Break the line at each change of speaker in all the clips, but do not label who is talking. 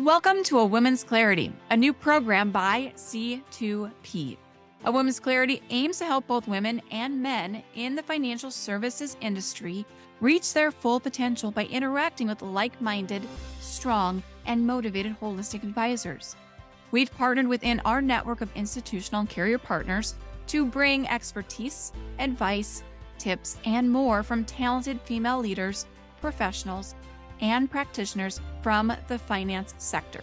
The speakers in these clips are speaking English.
Welcome to A Woman's Clarity, a new program by C2P. A Woman's Clarity aims to help both women and men in the financial services industry reach their full potential by interacting with like-minded, strong, and motivated holistic advisors. We've partnered within our network of institutional and carrier partners to bring expertise, advice, tips, and more from talented female leaders, professionals, and practitioners from the finance sector.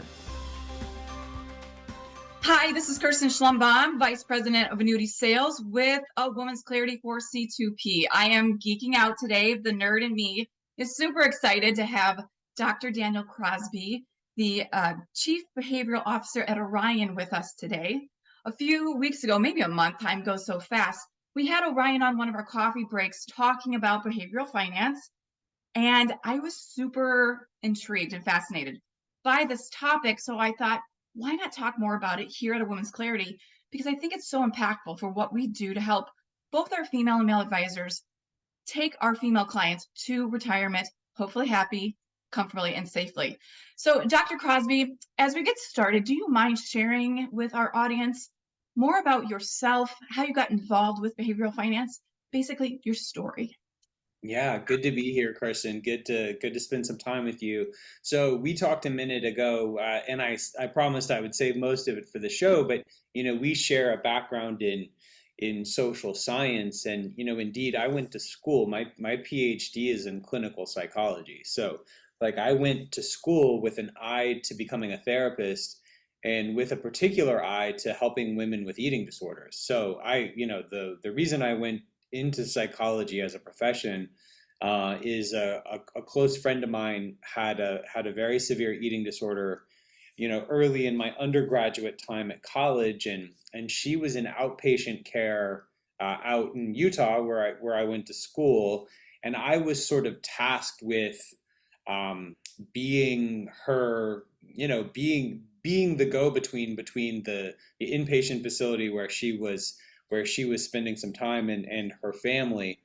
Hi, this is Kirsten Schlumbohm, Vice President of Annuity Sales with A Woman's Clarity for C2P. I am geeking out today. The nerd in me is super excited to have Dr. Daniel Crosby, the Chief Behavioral Officer at Orion, with us today. A few weeks ago, maybe a month, time goes so fast, we had Orion on one of our coffee breaks talking about behavioral finance. And I was super intrigued and fascinated by this topic. So I thought, why not talk more about it here at A Woman's Clarity? Because I think it's so impactful for what we do to help both our female and male advisors take our female clients to retirement, hopefully happy, comfortably, and safely. So Dr. Crosby, as we get started, do you mind sharing with our audience more about yourself, how you got involved with behavioral finance, basically your story?
Yeah, good to be here, Kirsten. Good to spend some time with you. So we talked a minute ago, and I promised I would save most of it for the show. But we share a background in social science, and indeed, I went to school. My PhD is in clinical psychology. So, like, I went to school with an eye to becoming a therapist, and with a particular eye to helping women with eating disorders. So the reason I went into psychology as a profession is a close friend of mine had a very severe eating disorder, early in my undergraduate time at college, and she was in outpatient care out in Utah where I went to school, and I was sort of tasked with being her, being the go-between between the inpatient facility where she was spending some time and her family.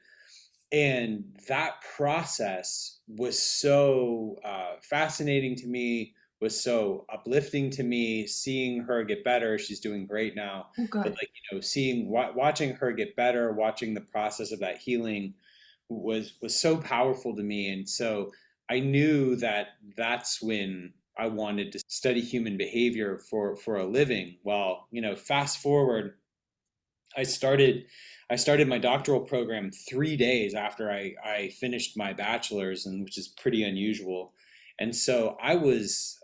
And that process was so fascinating to me, was so uplifting to me, seeing her get better. She's doing great now.
Oh,
But
good.
watching her get better, watching the process of that healing was so powerful to me. And so I knew that that's when I wanted to study human behavior for a living. Well, fast forward, I started I started my doctoral program 3 days after I finished my bachelor's, and which is pretty unusual. And so I was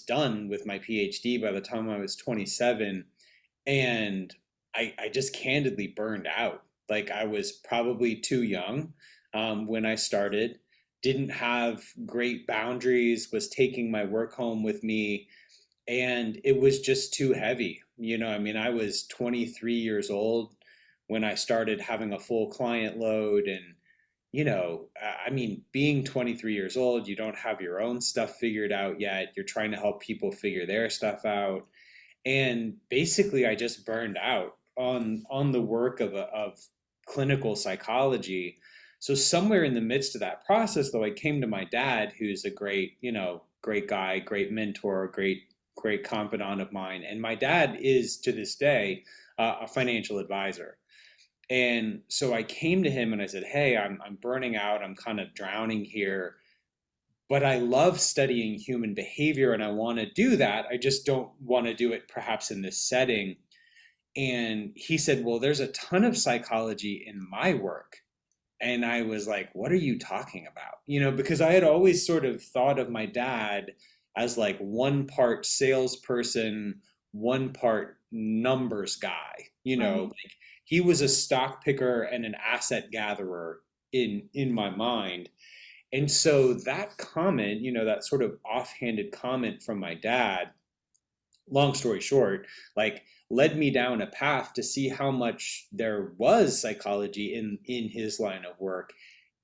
done with my PhD by the time I was 27, and I just candidly burned out. Like, I was probably too young when I started, didn't have great boundaries, was taking my work home with me, and it was just too heavy. I mean, I was 23 years old when I started having a full client load. And, I mean, being 23 years old, you don't have your own stuff figured out yet. You're trying to help people figure their stuff out. And basically, I just burned out on the work of clinical psychology. So somewhere in the midst of that process, though, I came to my dad, who's a great guy, great mentor, great confidant of mine. And my dad is, to this day, a financial advisor. And so I came to him and I said, "Hey, I'm burning out. I'm kind of drowning here, but I love studying human behavior and I want to do that. I just don't want to do it perhaps in this setting." And he said, "Well, there's a ton of psychology in my work." And I was like, "What are you talking about?" Because I had always sort of thought of my dad as like one part salesperson, one part numbers guy.
Right.
Like, he was a stock picker and an asset gatherer in my mind. And so that comment, that sort of offhanded comment from my dad, long story short, like, led me down a path to see how much there was psychology in his line of work,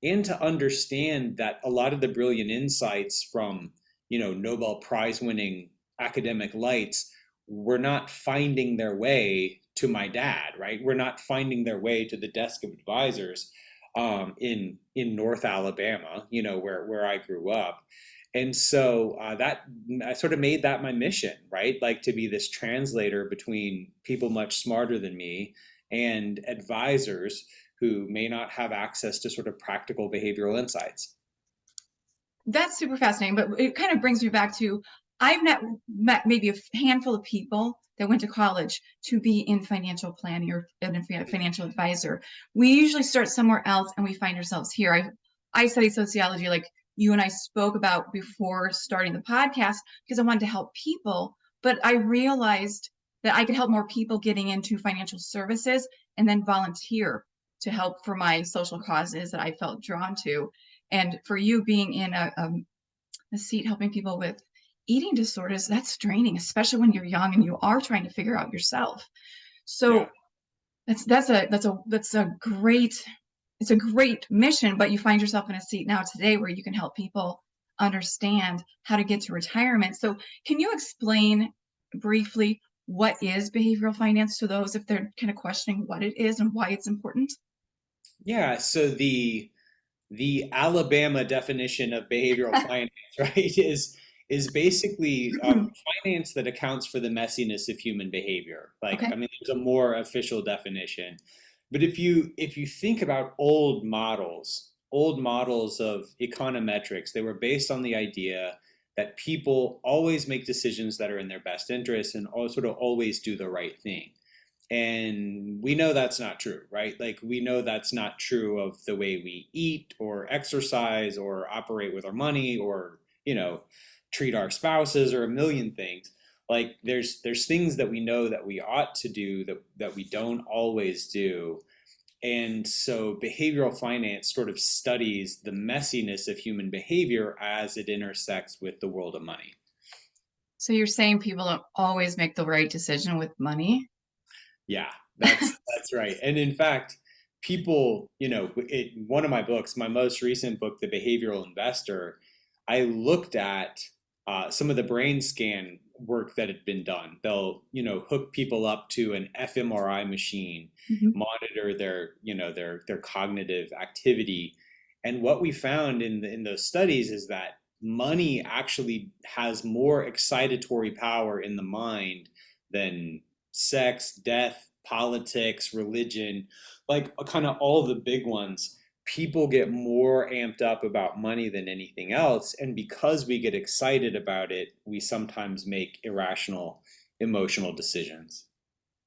and to understand that a lot of the brilliant insights from Nobel Prize winning academic lights were not finding their way to my dad, right? Were not finding their way to the desk of advisors in North Alabama, where I grew up. And so that I sort of made that my mission, right? Like to be this translator between people much smarter than me and advisors who may not have access to sort of practical behavioral insights.
That's super fascinating, but it kind of brings me back to I've met maybe a handful of people that went to college to be in financial planning or a financial advisor. We usually start somewhere else and we find ourselves here. I study sociology like you and I spoke about before starting the podcast because I wanted to help people, but I realized that I could help more people getting into financial services and then volunteer to help for my social causes that I felt drawn to. And for you being in a seat helping people with eating disorders, that's draining, especially when you're young and you are trying to figure out yourself.
Yeah.
So that's a great it's a great mission, but you find yourself in a seat now today where you can help people understand how to get to retirement. So can you explain briefly what is behavioral finance to those if they're kind of questioning what it is and why it's important?
Yeah. So the Alabama definition of behavioral finance, right, is basically finance that accounts for the messiness of human behavior. Like, I
Okay.
mean, there's a more official definition, but if you think about old models of econometrics, they were based on the idea that people always make decisions that are in their best interest and sort of always do the right thing. And we know that's not true, right? Like we know that's not true of the way we eat or exercise or operate with our money or, treat our spouses or a million things. Like there's things that we know that we ought to do that we don't always do. And so behavioral finance sort of studies the messiness of human behavior as it intersects with the world of money.
So you're saying people don't always make the right decision with money?
Yeah, that's right. And in fact, people, one of my books, my most recent book, The Behavioral Investor, I looked at some of the brain scan work that had been done. They'll, hook people up to an fMRI machine,
Mhm.
monitor their cognitive activity. And what we found in those studies is that money actually has more excitatory power in the mind than sex, death, politics, religion, like kind of all the big ones. People get more amped up about money than anything else. And because we get excited about it, we sometimes make irrational emotional decisions.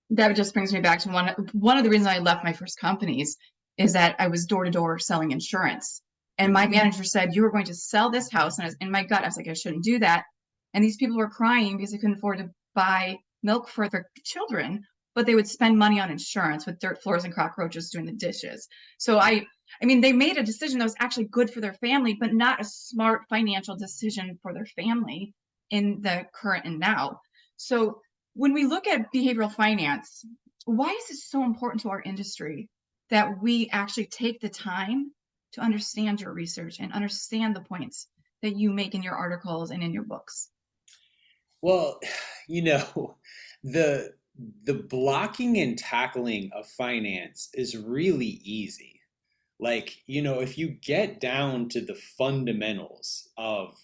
That just brings me back to one of the reasons I left my first companies is that I was door to door selling insurance. And my
Mhm.
manager said, "You were going to sell this house." And I was in my gut, I was like, I shouldn't do that. And these people were crying because they couldn't afford to buy milk for their children, but they would spend money on insurance with dirt floors and cockroaches doing the dishes. So I mean, they made a decision that was actually good for their family, but not a smart financial decision for their family in the current and now. So when we look at behavioral finance, why is it so important to our industry that we actually take the time to understand your research and understand the points that you make in your articles and in your books?
Well, you know, the the blocking and tackling of finance is really easy. Like, if you get down to the fundamentals of,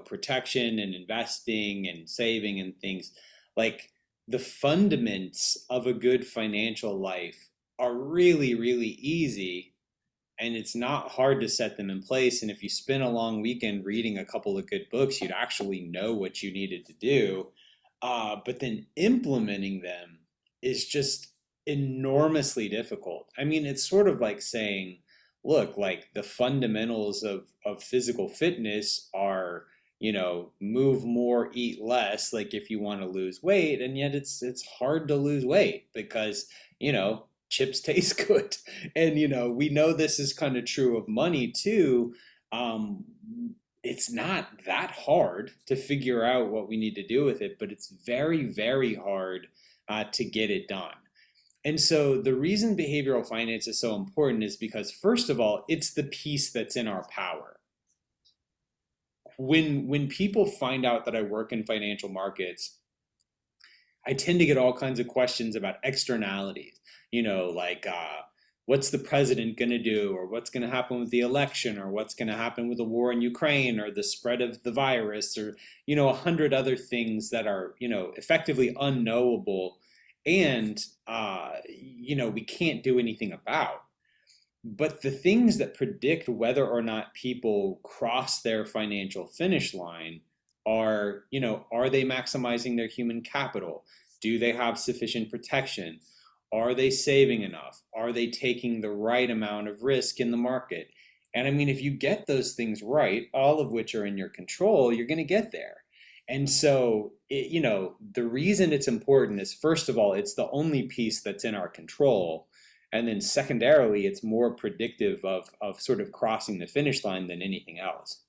protection and investing and saving and things, like the fundaments of a good financial life are really, really easy. And it's not hard to set them in place. And if you spend a long weekend reading a couple of good books, you'd actually know what you needed to do. But then implementing them is just enormously difficult. I mean, it's sort of like saying, look, like the fundamentals of physical fitness are, move more, eat less, like if you want to lose weight, and yet it's hard to lose weight because, chips taste good. And we know this is kind of true of money too. Um, it's not that hard to figure out what we need to do with it, but it's very, very hard to get it done. And so the reason behavioral finance is so important is because, first of all, it's the piece that's in our power. When people find out that I work in financial markets, I tend to get all kinds of questions about externalities, like what's the president going to do, or what's going to happen with the election, or what's going to happen with the war in Ukraine, or the spread of the virus, or, 100 other things that are, effectively unknowable and, we can't do anything about. But the things that predict whether or not people cross their financial finish line are, are they maximizing their human capital? Do they have sufficient protection? Are they saving enough? Are they taking the right amount of risk in the market? And I mean, if you get those things right, all of which are in your control, you're going to get there. And so, the reason it's important is, first of all, it's the only piece that's in our control. And then secondarily, it's more predictive of sort of crossing the finish line than anything else.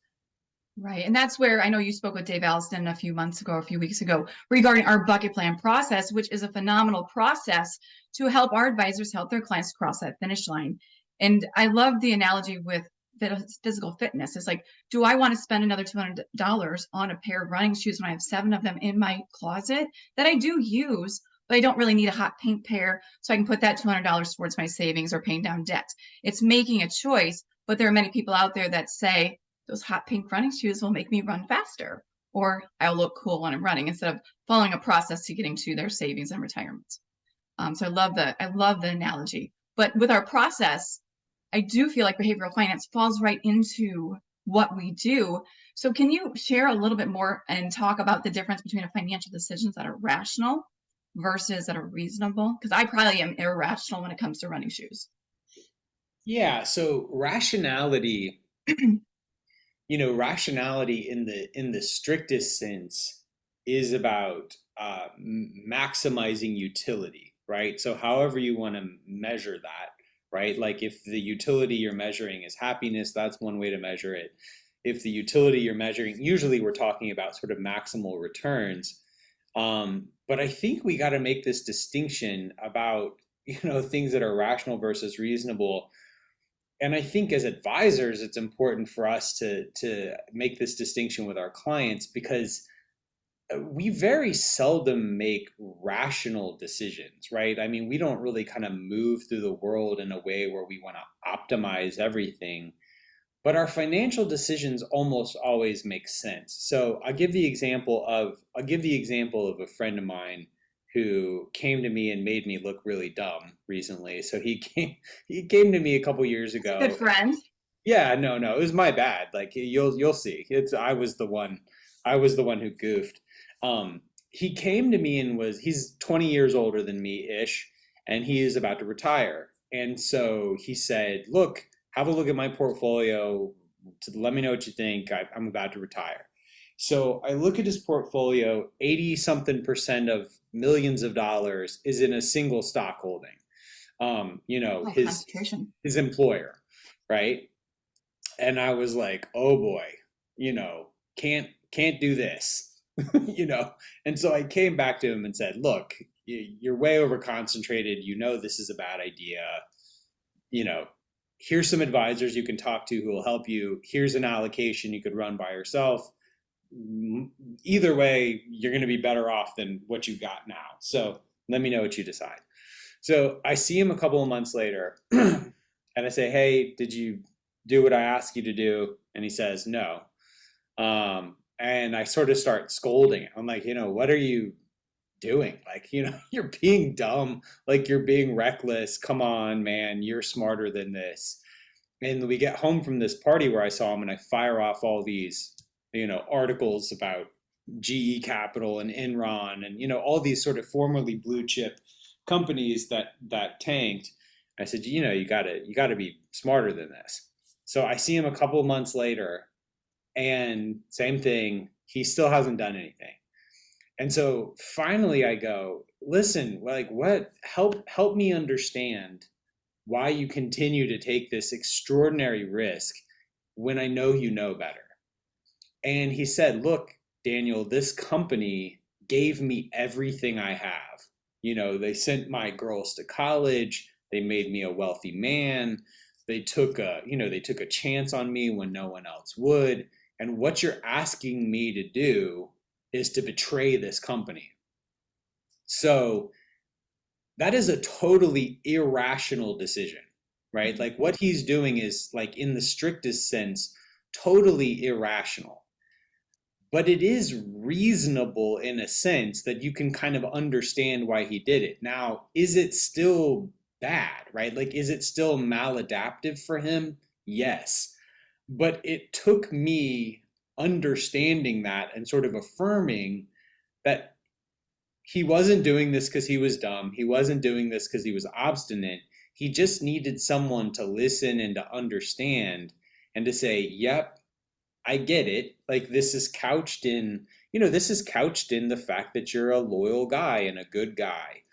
Right. And that's where I know you spoke with Dave Alston a few weeks ago, regarding our bucket plan process, which is a phenomenal process to help our advisors help their clients cross that finish line. And I love the analogy with physical fitness. It's like, do I want to spend another $200 on a pair of running shoes when I have 7 of them in my closet that I do use, but I don't really need a hot pink pair, so I can put that $200 towards my savings or paying down debt? It's making a choice, but there are many people out there that say, those hot pink running shoes will make me run faster, or I'll look cool when I'm running, instead of following a process to getting to their savings and retirement. So I love the analogy. But with our process, I do feel like behavioral finance falls right into what we do. So can you share a little bit more and talk about the difference between financial decisions that are rational versus that are reasonable? Because I probably am irrational when it comes to running shoes.
Yeah, so rationality, rationality in the strictest sense is about maximizing utility, right? So however you want to measure that, right? Like if the utility you're measuring is happiness, that's one way to measure it. If the utility you're measuring, usually we're talking about sort of maximal returns. But I think we got to make this distinction about, things that are rational versus reasonable. And I think as advisors, it's important for us to make this distinction with our clients, because we very seldom make rational decisions, right? I mean, we don't really kind of move through the world in a way where we want to optimize everything, but our financial decisions almost always make sense. So I'll give the example of a friend of mine who came to me and made me look really dumb recently. So he came to me a couple years ago.
Good friend.
Yeah, no, it was my bad. Like you'll see. I was the one who goofed. He came to me and he's 20 years older than me ish, and he is about to retire. And so he said, "Look, have a look at my portfolio to let me know what you think. I'm about to retire." So I look at his portfolio, 80 something percent of millions of dollars is in a single stock holding. His employer, right? And I was like, oh boy, can't do this, And so I came back to him and said, look, you're way over concentrated. This is a bad idea. Here's some advisors you can talk to who will help you. Here's an allocation you could run by yourself. Either way, you're going to be better off than what you got now. So let me know what you decide. So I see him a couple of months later and I say, hey, did you do what I asked you to do? And he says, no. And I sort of start scolding him. I'm like, what are you doing? Like, you're being dumb, like you're being reckless. Come on, man, you're smarter than this. And we get home from this party where I saw him and I fire off all these, articles about GE Capital and Enron and, all these sort of formerly blue chip companies that tanked. I said, you gotta be smarter than this. So I see him a couple of months later and same thing, he still hasn't done anything. And so finally I go, listen, like help me understand why you continue to take this extraordinary risk when I know you know better. And he said, look, Daniel, this company gave me everything I have. They sent my girls to college. They made me a wealthy man. They took a chance on me when no one else would. And what you're asking me to do is to betray this company. So that is a totally irrational decision, right? Like what he's doing is like in the strictest sense, totally irrational. But it is reasonable in a sense that you can kind of understand why he did it. Now, is it still bad, right? Like, is it still maladaptive for him? Yes. But it took me understanding that and sort of affirming that he wasn't doing this because he was dumb. He wasn't doing this because he was obstinate. He just needed someone to listen and to understand and to say, yep, I get it. Like this is couched in, this is couched in the fact that you're a loyal guy and a good guy.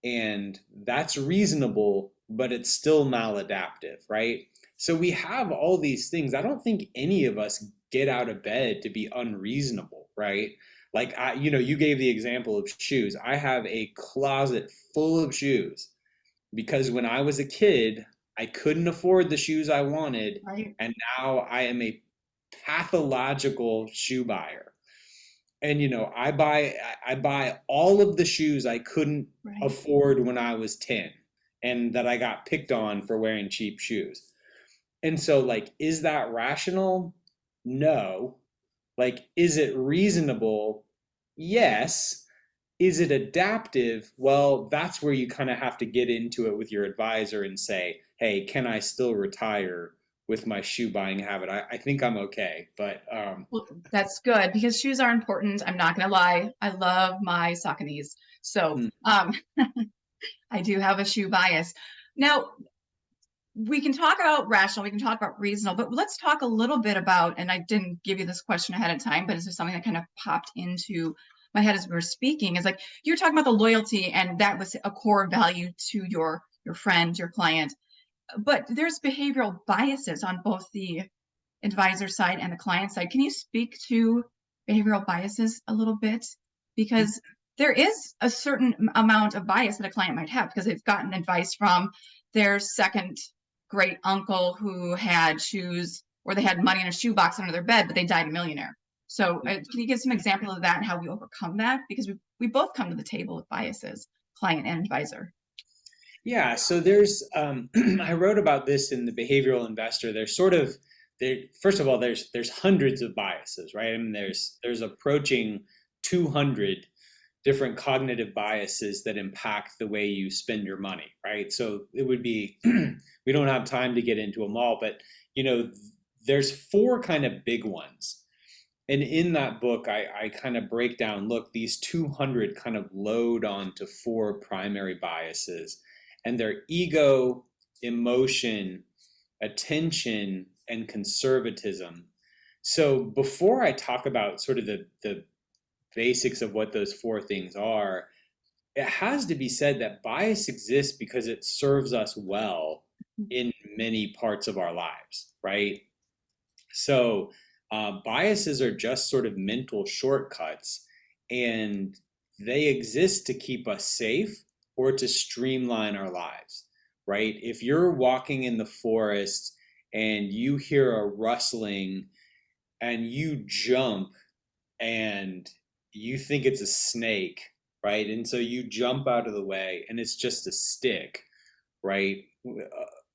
And that's reasonable, but it's still maladaptive, right? So we have all these things. I don't think any of us get out of bed to be unreasonable, right? Like you gave the example of shoes. I have a closet full of shoes because when I was a kid, I couldn't afford the shoes I wanted,
Right.
and now I am a pathological shoe buyer. And I buy all of the shoes I couldn't
Right.
afford when I was 10 and that I got picked on for wearing cheap shoes. And so like is that rational? No. Like is it reasonable? Yes. Is it adaptive? Well, that's where you kind of have to get into it with your advisor and say, hey, can I still retire with my shoe buying habit? I think I'm okay. But
Well, that's good because shoes are important. I'm not gonna lie. I love my Sauconys. So
mm,
I do have a shoe bias. Now, we can talk about rational, we can talk about reasonable, but let's talk a little bit about, and I didn't give you this question ahead of time, but it's just something that kind of popped into my head as we were speaking, is like you're talking about the loyalty and that was a core value to your friend, your client. But there's behavioral biases on both the advisor side and the client side. Can you speak to behavioral biases a little bit? Because there is a certain amount of bias that a client might have because they've gotten advice from their second great uncle who had shoes or they had money in a shoebox under their bed, but they died a millionaire. So can you give some example of that and how we overcome that? Because we both come to the table with biases, client and advisor.
yeah, so there's I wrote about this in the Behavioral Investor. There's sort of there first of all there's hundreds of biases, right? I mean there's approaching 200 different cognitive biases that impact the way you spend your money, right? So it would be we don't have time to get into them all, but you know there's four kind of big ones. And in that book, I kind of break down, look, these 200 kind of load onto four primary biases, and they're ego, emotion, attention, and conservatism. So before I talk about sort of the basics of what those four things are, it has to be said that bias exists because it serves us well in many parts of our lives, right? So biases are just sort of mental shortcuts, and they exist to keep us safe or to streamline our lives, right? If you're walking in the forest and you hear a rustling and you jump and you think it's a snake, right? And so you jump out of the way and it's just a stick, right?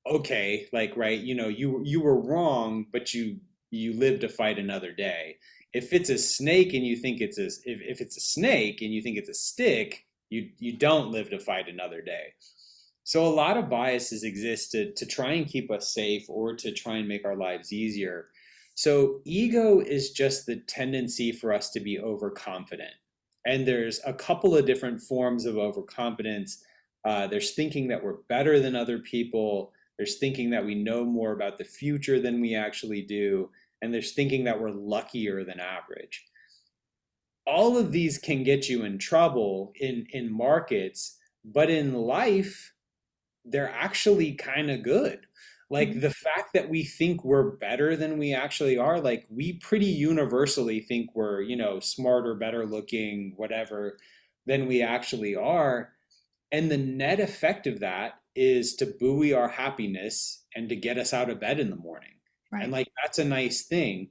Okay, like right, you were wrong, but you live to fight another day. If it's a snake and you think it's a if it's a snake and you think it's a stick, you don't live to fight another day. So a lot of biases exist to try and keep us safe or to try and make our lives easier. So ego is just the tendency for us to be overconfident. And there's a couple of different forms of overconfidence. There's thinking that we're better than other people. There's thinking that we know more about the future than we actually do. And there's thinking that we're luckier than average. All of these can get you in trouble in markets, but in life, they're actually kind of good. Like the fact that we think we're better than we actually are, like we pretty universally think we're, smarter, better looking, whatever, than we actually are. And the net effect of that is to buoy our happiness and to get us out of bed in the morning. And
Right.
like that's a nice thing.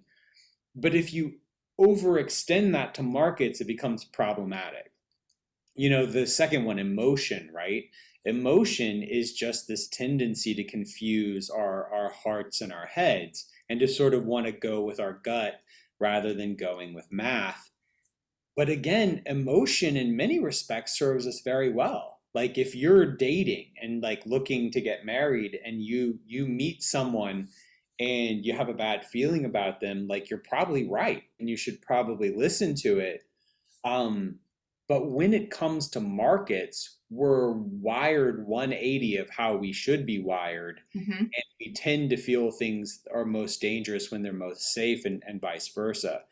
But if you overextend that to markets, it becomes problematic. The second one, emotion, right? Emotion is just this tendency to confuse our hearts and our heads and to sort of want to go with our gut rather than going with math. But again, emotion in many respects serves us very well. Like if you're dating and like looking to get married and you meet someone and you have a bad feeling about them, like you're probably right and you should probably listen to it. Um, but when it comes to markets, we're wired 180 of how we should be wired.
Hmm.
And we tend to feel things are most dangerous when they're most safe and vice versa.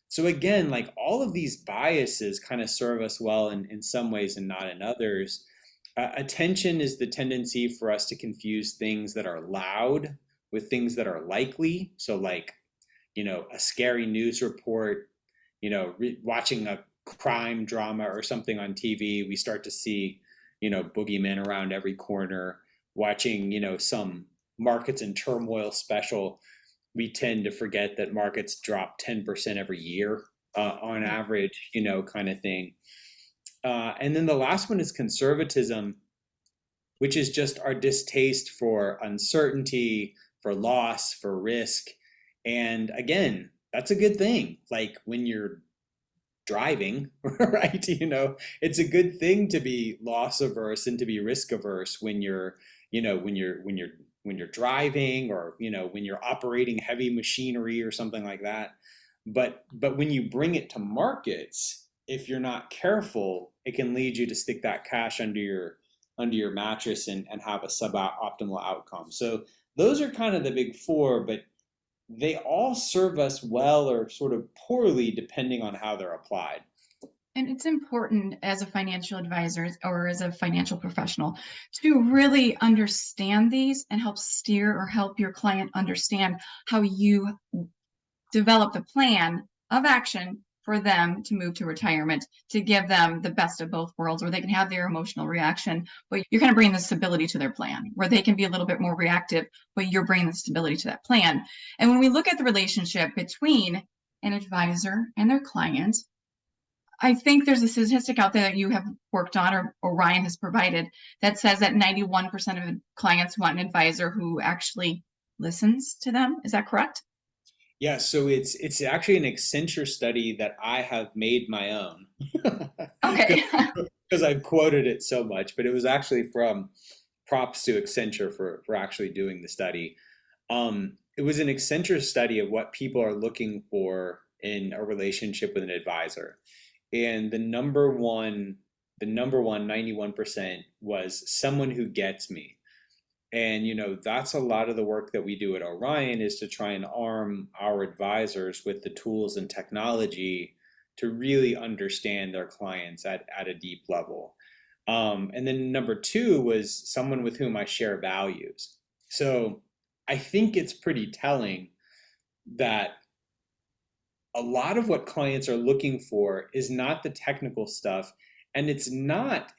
So again, like all of these biases kind of serve us well in some ways and not in others. Attention is the tendency for us to confuse things that are loud with things that are likely. So like, a scary news report, watching a crime drama or something on TV, we start to see, boogeymen around every corner. Watching, some markets in turmoil special, we tend to forget that markets drop 10% every year on average, kind of thing. And then the last one is conservatism, which is just our distaste for uncertainty, for loss, for risk. And again, that's a good thing. Like when you're driving, right? It's a good thing to be loss averse and to be risk averse when you're, when you're driving or, when you're operating heavy machinery or something like that. But when you bring it to markets, if you're not careful, it can lead you to stick that cash under your mattress and have a suboptimal outcome. So those are kind of the big four, but they all serve us well or sort of poorly depending on how they're applied.
And it's important as a financial advisor or as a financial professional to really understand these and help steer or help your client understand how you develop the plan of action for them to move to retirement, to give them the best of both worlds where they can have their emotional reaction, but you're going to bring the stability to their plan, where they can be a little bit more reactive, but you're bringing the stability to that plan. And when we look at the relationship between an advisor and their client, I think there's a statistic out there that you have worked on or Orion has provided that says that 91% of clients want an advisor who actually listens to them. Is that correct?
Yeah, so it's actually an Accenture study that I have made my own
Okay.
because I've quoted it so much, but it was actually from props to Accenture for actually doing the study. It was an Accenture study of what people are looking for in a relationship with an advisor. And the number one 91% was someone who gets me. And that's a lot of the work that we do at Orion is to try and arm our advisors with the tools and technology to really understand their clients at a deep level. And then number two was someone with whom I share values. So I think it's pretty telling that a lot of what clients are looking for is not the technical stuff, and it's not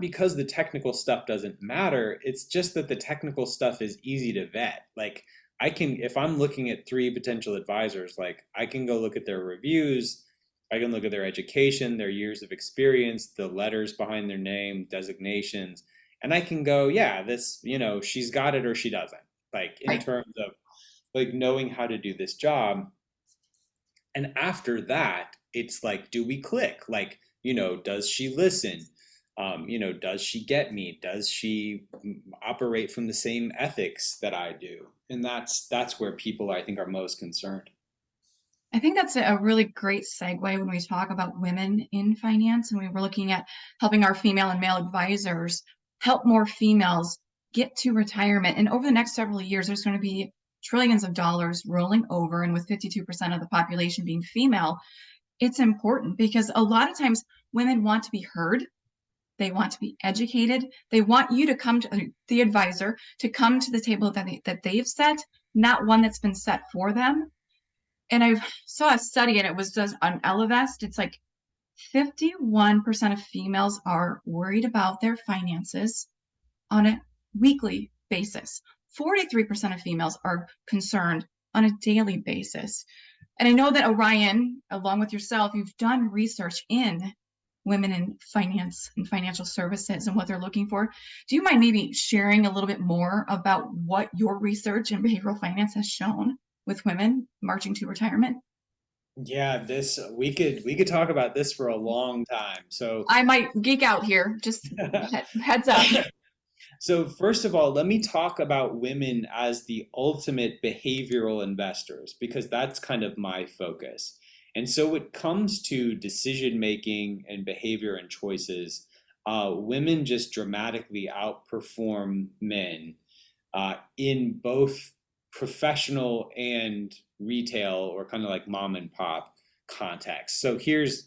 because the technical stuff doesn't matter. It's just that the technical stuff is easy to vet. Like if I'm looking at three potential advisors, like I can go look at their reviews, I can look at their education, their years of experience, the letters behind their name, designations, and I can go, yeah, this, she's got it or she doesn't. Like in
Right.
terms of like knowing how to do this job. And after that, it's like, do we click? Like, does she listen? Does she get me? Does she operate from the same ethics that I do? And that's where people I think are most concerned.
I think that's a really great segue when we talk about women in finance and we were looking at helping our female and male advisors help more females get to retirement. And over the next several years, there's going to be trillions of dollars rolling over. And with 52% of the population being female, it's important because a lot of times women want to be heard. They want to be educated. They want you to come to the advisor to come to the table that they've set, not one that's been set for them. And I saw a study and it was just on Elevest. It's like 51% of females are worried about their finances on a weekly basis. 43% of females are concerned on a daily basis. And I know that Orion, along with yourself, you've done research in women in finance and financial services and what they're looking for. Do you mind maybe sharing a little bit more about what your research in behavioral finance has shown with women marching to retirement?
Yeah, this we could talk about this for a long time.
I might geek out here, just heads up.
So first of all, let me talk about women as the ultimate behavioral investors because that's kind of my focus. And so when it comes to decision making and behavior and choices, women just dramatically outperform men in both professional and retail or kind of like mom and pop context. So here's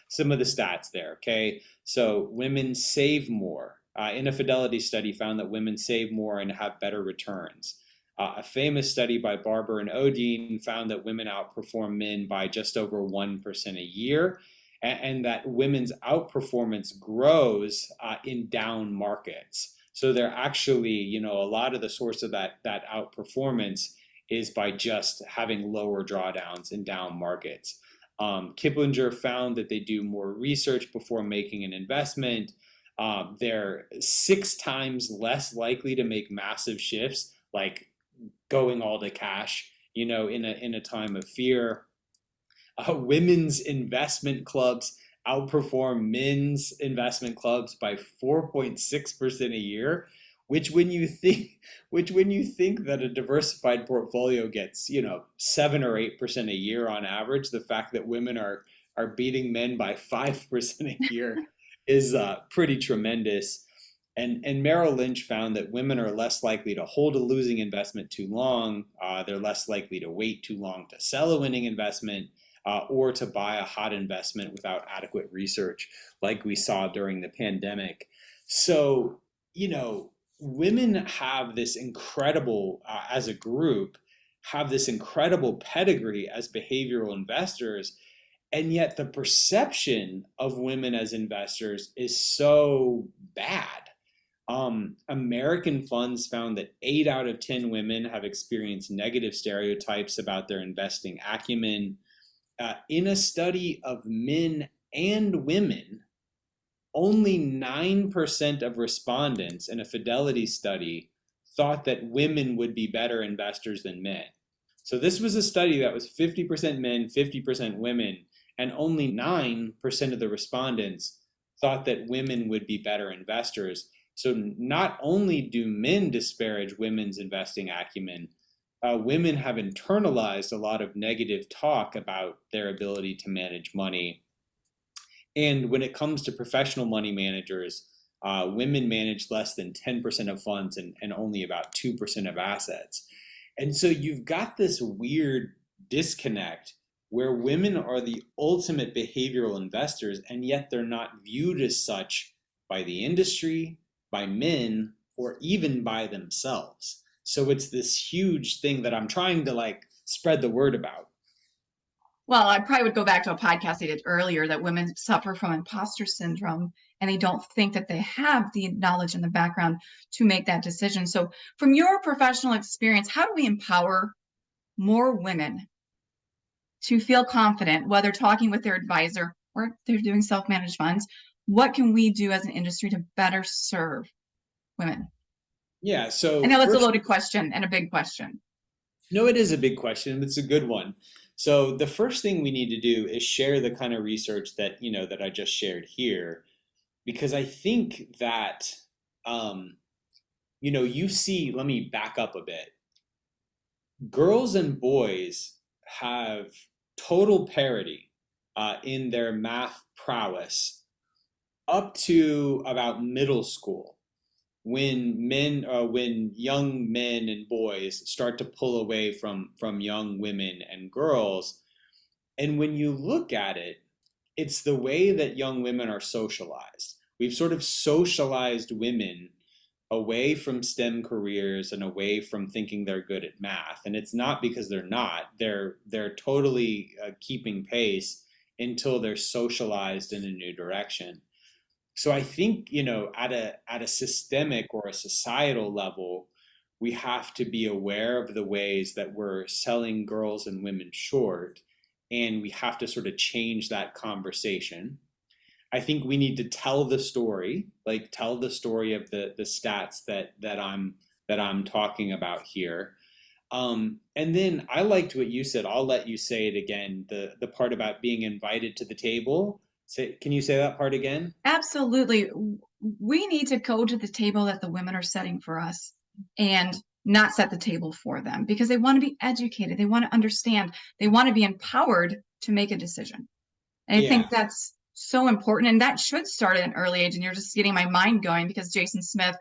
some of the stats there. Okay, so women save more. In a fidelity study, found that women save more and have better returns. A famous study by Barber and Odine found that women outperform men by just over 1% a year, and that women's outperformance grows in down markets. So they're actually, a lot of the source of that outperformance is by just having lower drawdowns in down markets. Kiplinger found that they do more research before making an investment. They're 6 times less likely to make massive shifts, like going all to cash, in a time of fear. Women's investment clubs outperform men's investment clubs by 4.6% a year, which when you think that a diversified portfolio gets, 7 or 8% a year on average, the fact that women are beating men by 5% a year is pretty tremendous. And Merrill Lynch found that women are less likely to hold a losing investment too long. They're less likely to wait too long to sell a winning investment or to buy a hot investment without adequate research, like we saw during the pandemic. So, women have this incredible, as a group, have this incredible pedigree as behavioral investors. And yet the perception of women as investors is so bad. American funds found that 8 out of 10 women have experienced negative stereotypes about their investing acumen. In a study of men and women, only 9% of respondents in a fidelity study thought that women would be better investors than men. So this was a study that was 50% men, 50% women, and only 9% of the respondents thought that women would be better investors. So not only do men disparage women's investing acumen, women have internalized a lot of negative talk about their ability to manage money. And when it comes to professional money managers, women manage less than 10% of funds and only about 2% of assets. And so you've got this weird disconnect where women are the ultimate behavioral investors, and yet they're not viewed as such by the industry, by men, or even by themselves. So it's this huge thing that I'm trying to spread the word about.
Well, I probably would go back to a podcast I did earlier that women suffer from imposter syndrome and they don't think that they have the knowledge and the background to make that decision. So, from your professional experience, how do we empower more women to feel confident, whether talking with their advisor or they're doing self-managed funds? What can we do as an industry to better serve women?
Yeah,
I
so
know that's a
first,
loaded question and a big question.
no, it is a big question. It's a good one. So the first thing we need to do is share the kind of research that I just shared here, because I think that you see. Let me back up a bit. Girls and boys have total parity in their math prowess up to about middle school, when young men and boys start to pull away from young women and girls. And when you look at it, it's the way that young women are socialized. We've sort of socialized women away from STEM careers and away from thinking they're good at math. And it's not because they're not. They're totally keeping pace until they're socialized in a new direction. So I think, at a systemic or a societal level, we have to be aware of the ways that we're selling girls and women short, and we have to sort of change that conversation. I think we need to tell the story, like tell the story of the stats that I'm talking about here. And then I liked what you said. I'll let you say it again. The part about being invited to the table. Can you say that part again?
Absolutely. We need to go to the table that the women are setting for us and not set the table for them because they want to be educated. They want to understand. They want to be empowered to make a decision. And I think
Yeah.
that's so important. And that should start at an early age. And you're just getting my mind going because Jason Smith,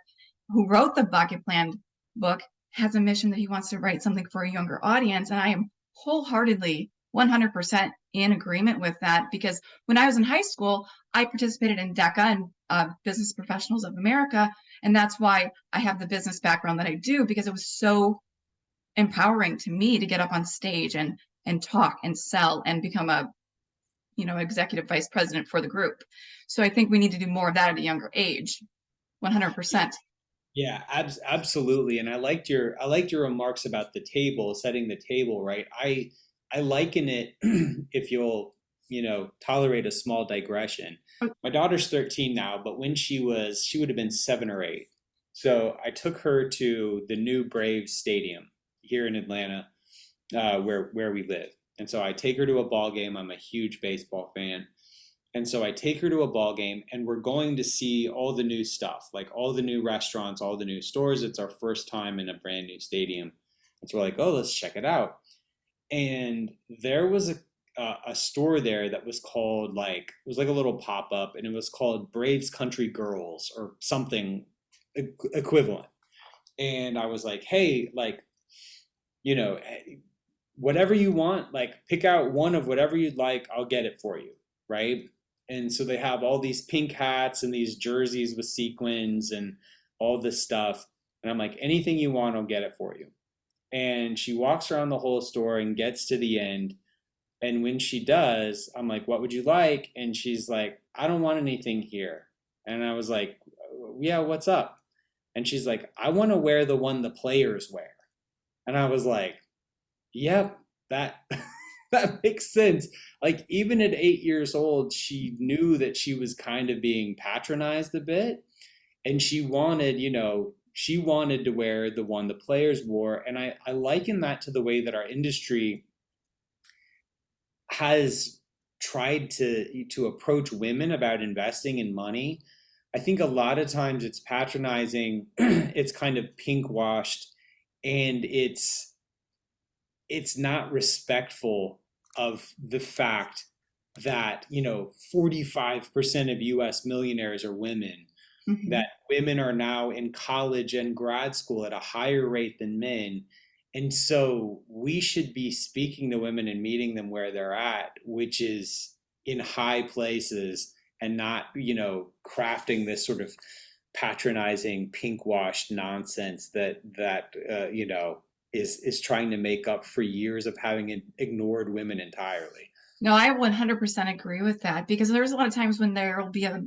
who wrote the Bucket Plan book, has a mission that he wants to write something for a younger audience. And I am wholeheartedly 100% in agreement with that because when I was in high school, I participated in DECA and Business Professionals of America. And that's why I have the business background that I do because it was so empowering to me to get up on stage and talk and sell and become a executive vice president for the group. So I think we need to do more of that at a younger age. 100%.
Yeah, absolutely. And I liked your remarks about the table, setting the table, right? I liken it, if you'll, tolerate a small digression. My daughter's 13 now, but when she would have been 7 or 8. So I took her to the new Braves Stadium here in Atlanta, where we live. And so I take her to a ball game. I'm a huge baseball fan. And so I take her to a ball game and we're going to see all the new stuff, like all the new restaurants, all the new stores. It's our first time in a brand new stadium. And so we're like, oh, let's check it out. And there was a store there that was called, like, it was like a little pop up, and it was called Braves Country Girls or something equivalent. And I was like, hey, like, you know, whatever you want, like pick out one of whatever you'd like, I'll get it for you, right? And so they have all these pink hats and these jerseys with sequins and all this stuff. And I'm like, anything you want, I'll get it for you. And she walks around the whole store and gets to the end. And when she does, I'm like, what would you like? And she's like, I don't want anything here. And I was like, yeah, what's up? And she's like, I want to wear the one the players wear. And I was like, yep, that that makes sense. Like even at 8 years old, she knew that she was kind of being patronized a bit, and she wanted to wear the one the players wore. And I liken that to the way that our industry has tried to approach women about investing in money. I think a lot of times it's patronizing, it's kind of pink washed, and it's not respectful of the fact that 45% of US millionaires are women,
Mm-hmm.
that women are now in college and grad school at a higher rate than men. And so we should be speaking to women and meeting them where they're at, which is in high places, and not crafting this sort of patronizing pink washed nonsense that is trying to make up for years of having ignored women entirely.
No, I 100% agree with that because there's a lot of times when there will be a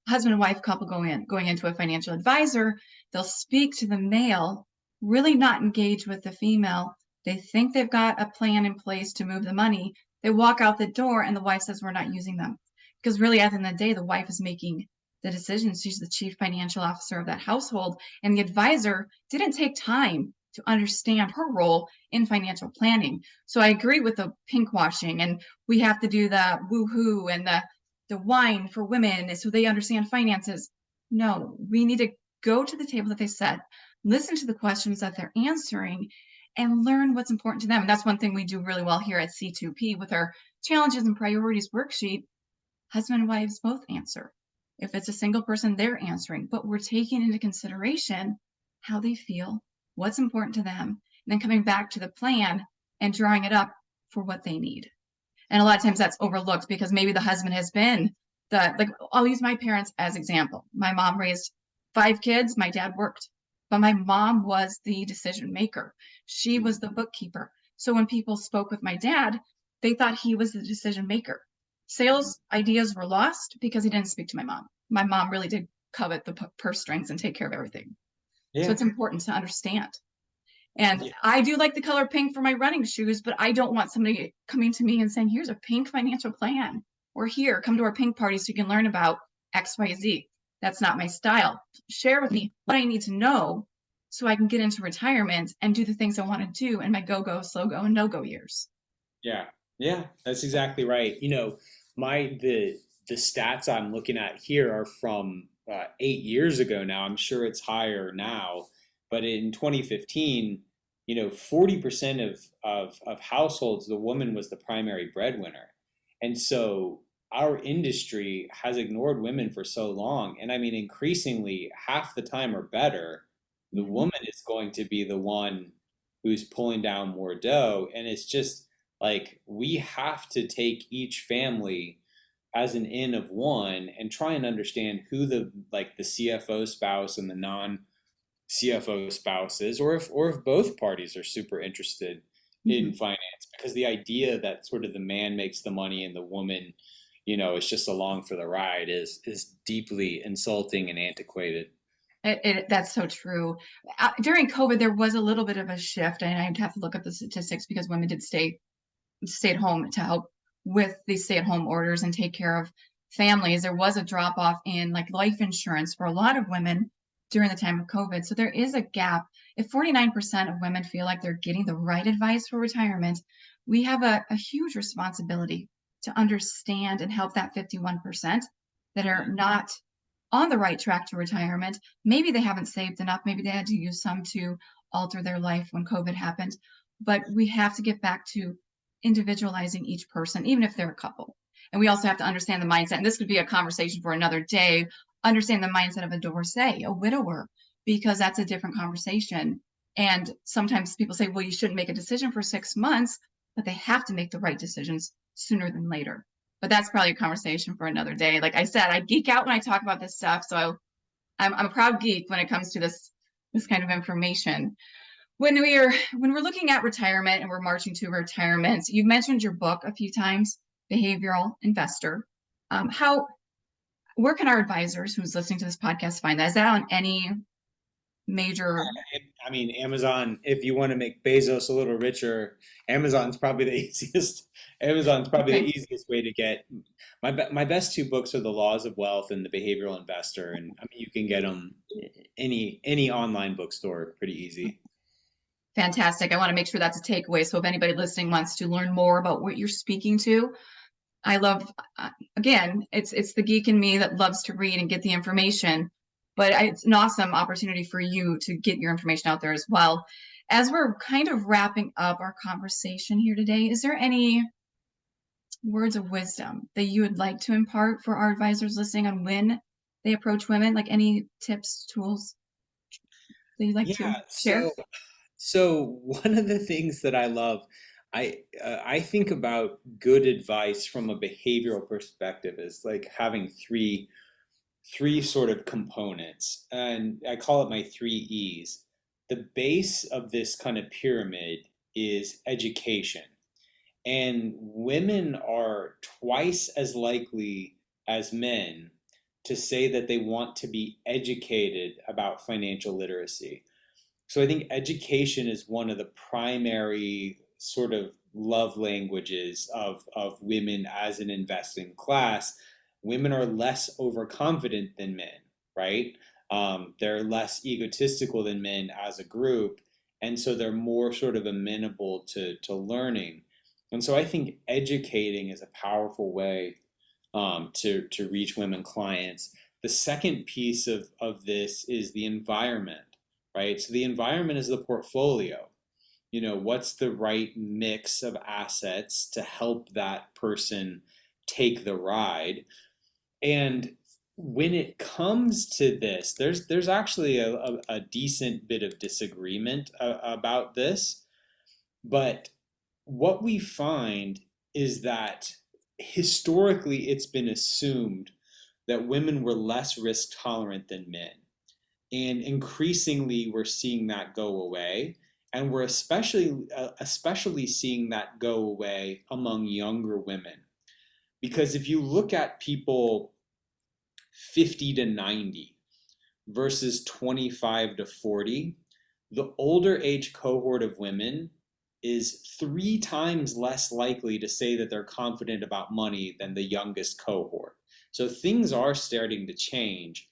husband and wife couple going into a financial advisor, they'll speak to the male, really not engage with the female. They think they've got a plan in place to move the money. They walk out the door and the wife says, we're not using them. Because really, at the end of the day, the wife is making the decisions. She's the chief financial officer of that household. And the advisor didn't take time to understand her role in financial planning. So I agree with the pink washing, and we have to do the woohoo and the wine for women so they understand finances. No, we need to go to the table that they set, listen to the questions that they're answering, and learn what's important to them. And that's one thing we do really well here at C2P with our challenges and priorities worksheet. Husband and wives both answer. If it's a single person, they're answering, but we're taking into consideration how they feel, what's important to them, and then coming back to the plan and drawing it up for what they need. And a lot of times that's overlooked because maybe the husband has been I'll use my parents as example. My mom raised 5 kids, my dad worked, but my mom was the decision maker. She was the bookkeeper. So when people spoke with my dad, they thought he was the decision maker. Sales ideas were lost because he didn't speak to my mom. My mom really did covet the purse strings and take care of everything. So
Yeah.
it's important to understand. And
Yeah.
I do like the color pink for my running shoes, but I don't want somebody coming to me and saying, here's a pink financial plan. Or here, come to our pink party so you can learn about XYZ. That's not my style. Share with me what I need to know so I can get into retirement and do the things I want to do in my go-go, slow-go, and no-go years.
Yeah, yeah, that's exactly right. You know, the stats I'm looking at here are from 8 years ago now. I'm sure it's higher now, but in 2015, 40% of households, the woman was the primary breadwinner, and so our industry has ignored women for so long. And I mean, increasingly, half the time or better, the
Mhm.
woman is going to be the one who's pulling down more dough, and it's just like we have to take each family as an in of one and try and understand who the CFO spouse and the non CFO spouse is, or if both parties are super interested in
Mhm.
finance, because the idea that sort of the man makes the money and the woman, is just along for the ride is deeply insulting and antiquated.
That's so true. During COVID, there was a little bit of a shift, and I'd have to look up the statistics because women did stay at home to help with these stay-at-home orders and take care of families. There was a drop off in like life insurance for a lot of women during the time of COVID. So there is a gap. If 49% of women feel like they're getting the right advice for retirement, we have a huge responsibility to understand and help that 51% that are not on the right track to retirement. Maybe they haven't saved enough. Maybe they had to use some to alter their life when COVID happened. But we have to get back to individualizing each person, even if they're a couple. And we also have to understand the mindset. And this could be a conversation for another day. Understand the mindset of a divorcee, a widower, because that's a different conversation. And sometimes people say, well, you shouldn't make a decision for 6 months, but they have to make the right decisions sooner than later. But that's probably a conversation for another day. Like I said, I geek out when I talk about this stuff. So I'm a proud geek when it comes to this kind of information. When we're looking at retirement and we're marching to retirement, you've mentioned your book a few times, Behavioral Investor. How where can our advisors who's listening to this podcast find that? Is that on any major?
I mean, Amazon, if you want to make Bezos a little richer, Amazon's probably the easiest. Amazon's probably the
Okay,
easiest way to get. My best two books are The Laws of Wealth and The Behavioral Investor, and I mean you can get them any online bookstore pretty easy.
fantastic. I want to make sure that's a takeaway. So if anybody listening wants to learn more about what you're speaking to, I love, again, it's the geek in me that loves to read and get the information, but it's an awesome opportunity for you to get your information out there as well. As we're kind of wrapping up our conversation here today, is there any words of wisdom that you would like to impart for our advisors listening on when they approach women? Like any tips, tools that you'd like to
Yeah,
share?
so one of the things that I love, I think about good advice from a behavioral perspective is like having three sort of components, and I call it my three E's. The base of this kind of pyramid is education, and women are twice as likely as men to say that they want to be educated about financial literacy. So I think education is one of the primary sort of love languages of women as an investing class. Women are less overconfident than men, right? They're less egotistical than men as a group. And so they're more sort of amenable to learning. And so I think educating is a powerful way to reach women clients. The second piece of this is the environment, right? So the environment is the portfolio. What's the right mix of assets to help that person take the ride? And when it comes to this, there's actually a decent bit of disagreement about this. But what we find is that historically it's been assumed that women were less risk tolerant than men. And increasingly we're seeing that go away. And we're especially seeing that go away among younger women. Because if you look at people 50 to 90 versus 25 to 40, the older age cohort of women is 3 times less likely to say that they're confident about money than the youngest cohort. So things are starting to change.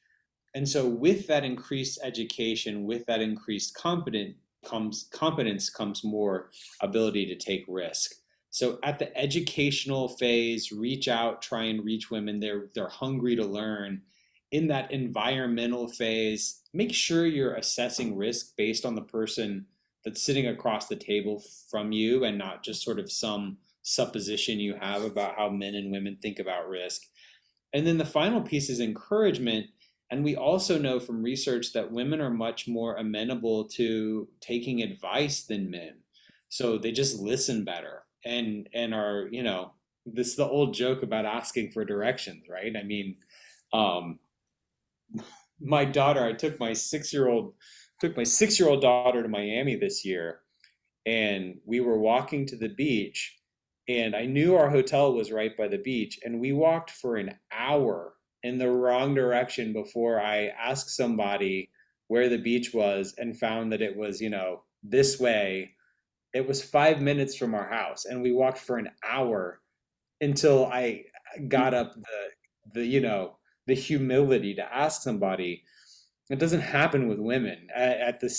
And so with that increased education, with that increased competence comes more ability to take risk. So at the educational phase, reach out, try and reach women. They're hungry to learn. In that environmental phase, make sure you're assessing risk based on the person that's sitting across the table from you and not just sort of some supposition you have about how men and women think about risk. And then the final piece is encouragement. And we also know from research that women are much more amenable to taking advice than men. So they just listen better and are, this is the old joke about asking for directions, right? I mean, um, my daughter, I took my 6-year old daughter to Miami this year, and we were walking to the beach, and I knew our hotel was right by the beach, and we walked for an hour in the wrong direction before I asked somebody where the beach was and found that it was, this way. It was 5 minutes from our house, and we walked for an hour until I got up the humility to ask somebody. It doesn't happen with women at the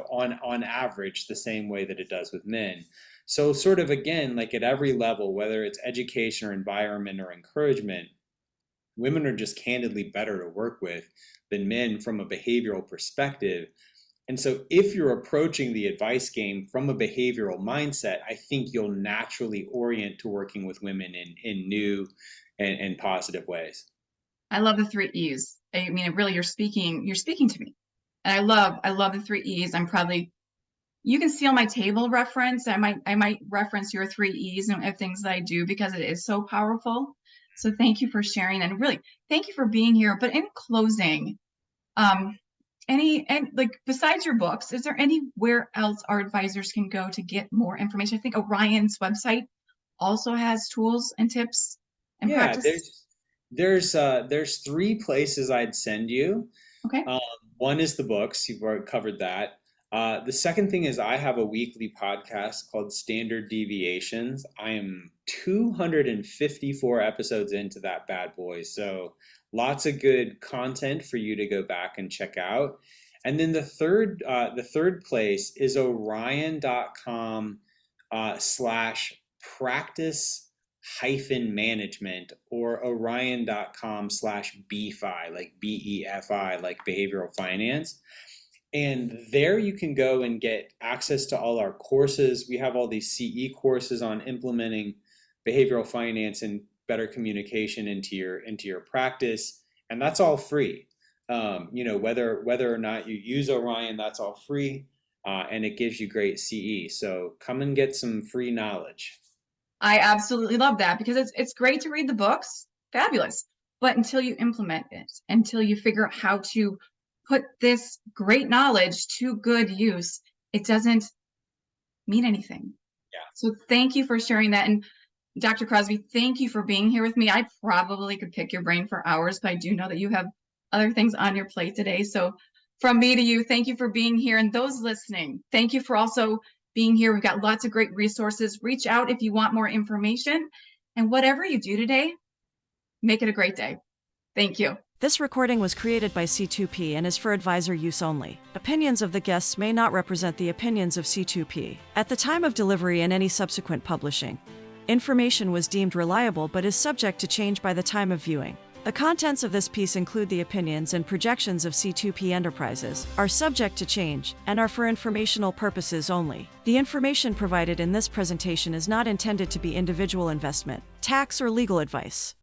on average the same way that it does with men. So sort of again, like at every level, whether it's education or environment or encouragement, women are just candidly better to work with than men from a behavioral perspective. And so if you're approaching the advice game from a behavioral mindset, I think you'll naturally orient to working with women in new and positive ways.
I love the 3 E's. I mean, really, you're speaking to me. And I love the 3 E's. You can see on my table reference, I might reference your 3 E's and things that I do because it is so powerful. So thank you for sharing, and really thank you for being here. But in closing, besides your books, is there anywhere else our advisors can go to get more information? I think Orion's website also has tools and tips and
Yeah,
practice.
there's 3 places I'd send you.
Okay.
Um, One is the books. You've already covered that. The second thing is I have a weekly podcast called Standard Deviations. I am 254 episodes into that bad boy. So lots of good content for you to go back and check out. And then the third place is orion.com slash practice hyphen management, or orion.com slash BFI, like BEFI, like behavioral finance. And there you can go and get access to all our courses. We have all these CE courses on implementing behavioral finance and better communication into your practice, and that's all free. Whether or not you use Orion, that's all free, and it gives you great CE. So come and get some free knowledge.
I absolutely love that because it's great to read the books, fabulous. But until you implement it, until you figure out how to put this great knowledge to good use, it doesn't mean anything.
Yeah.
So thank you for sharing that. And Dr. Crosby, thank you for being here with me. I probably could pick your brain for hours, but I do know that you have other things on your plate today. So from me to you, thank you for being here. And those listening, thank you for also being here. We've got lots of great resources. Reach out if you want more information. And whatever you do today, make it a great day. Thank you.
This recording was created by C2P and is for advisor use only. Opinions of the guests may not represent the opinions of C2P at the time of delivery and any subsequent publishing. Information was deemed reliable but is subject to change by the time of viewing. The contents of this piece include the opinions and projections of C2P Enterprises, are subject to change, and are for informational purposes only. The information provided in this presentation is not intended to be individual investment, tax, or legal advice.